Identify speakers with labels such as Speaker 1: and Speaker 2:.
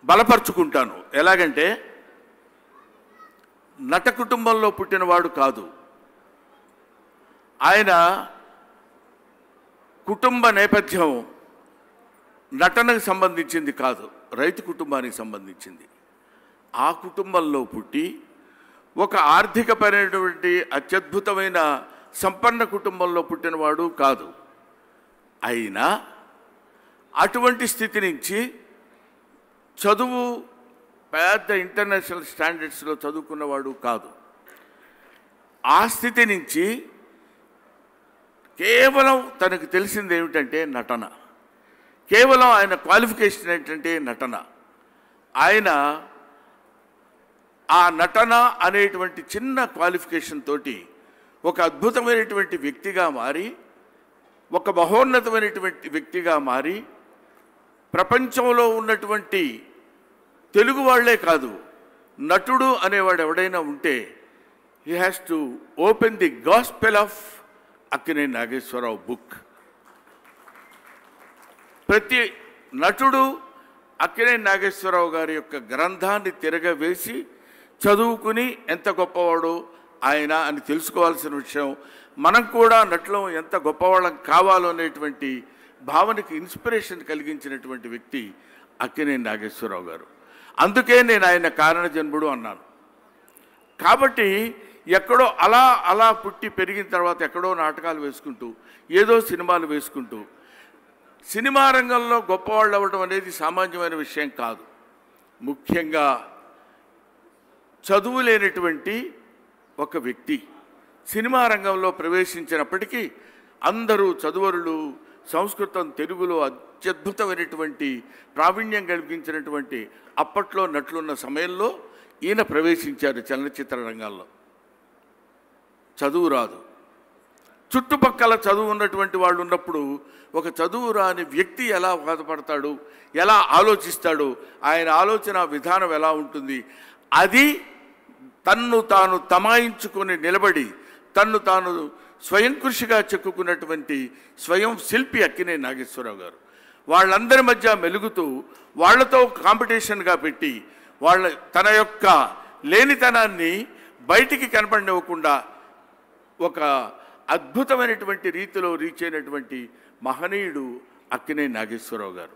Speaker 1: బలపరుచుకుంటాను. ఎలాగంటే నట కుటుంబంలో పుట్టినవాడు కాదు. ఆయన కుటుంబ నేపథ్యం నటనకు సంబంధించింది కాదు, రైతు కుటుంబానికి సంబంధించింది. ఆ కుటుంబంలో పుట్టి ఒక ఆర్థికపరమైనటువంటి అత్యద్భుతమైన సంపన్న కుటుంబంలో పుట్టినవాడు కాదు. అయినా అటువంటి స్థితి నుంచి చదువు పెద్ద ఇంటర్నేషనల్ స్టాండర్డ్స్లో చదువుకున్నవాడు కాదు. ఆ స్థితి నుంచి కేవలం తనకు తెలిసింది ఏమిటంటే నటన. కేవలం ఆయన క్వాలిఫికేషన్ ఏంటంటే నటన. ఆయన ఆ నటన అనేటువంటి చిన్న క్వాలిఫికేషన్ తోటి ఒక అద్భుతమైనటువంటి వ్యక్తిగా మారి, ఒక మహోన్నతమైనటువంటి వ్యక్తిగా మారి, ప్రపంచంలో ఉన్నటువంటి తెలుగు వాళ్లే కాదు, నటుడు అనేవాడు ఎవడైనా ఉంటే he has to open the gospel of Akkineni Nageswara Rao book. ప్రతి నటుడు అక్కినేని నాగేశ్వరరావు గారి యొక్క గ్రంథాన్ని తిరగవేసి చదువుకుని ఎంత గొప్పవాడో ఆయన అని తెలుసుకోవాల్సిన విషయం. మనం కూడా నటులం ఎంత గొప్పవాళ్ళం కావాలో అనేటువంటి భావనకి ఇన్స్పిరేషన్ కలిగించినటువంటి వ్యక్తి అక్కినేని నాగేశ్వరరావు గారు. అందుకే నేను ఆయన కారణజన్ముడు అన్నాను. కాబట్టి ఎక్కడో అలా అలా పుట్టి పెరిగిన తర్వాత ఎక్కడో నాటకాలు వేసుకుంటూ, ఏదో సినిమాలు వేసుకుంటూ, సినిమా రంగంలో గొప్పవాళ్ళు అవ్వడం అనేది సామాన్యమైన విషయం కాదు. ముఖ్యంగా చదువు లేనటువంటి ఒక వ్యక్తి సినిమా రంగంలో ప్రవేశించినప్పటికీ అందరూ చదువరులు, సంస్కృతం తెలుగులో అత్యద్భుతమైనటువంటి ప్రావీణ్యం కలిగించినటువంటి అప్పట్లో నటులున్న సమయంలో ఈయన ప్రవేశించారు చలనచిత్ర రంగంలో. చదువు రాదు, చుట్టుపక్కల చదువు ఉన్నటువంటి వాళ్ళు ఉన్నప్పుడు ఒక చదువు రాని వ్యక్తి ఎలా బాధపడతాడు, ఎలా ఆలోచిస్తాడు, ఆయన ఆలోచన విధానం ఎలా ఉంటుంది, అది తన్ను తాను తమాయించుకొని నిలబడి తన్ను తాను స్వయం కృషిగా చెక్కుకున్నటువంటి స్వయం శిల్పి అక్కినేని నాగేశ్వరరావు గారు. వాళ్ళందరి మధ్య మెలుగుతూ వాళ్లతో కాంపిటీషన్గా పెట్టి తన యొక్క లేనితనాన్ని బయటికి కనపడనివ్వకుండా ఒక అద్భుతమైనటువంటి రీతిలో రీచ్ అయినటువంటి మహనీయుడు అక్కినేని నాగేశ్వరరావు గారు.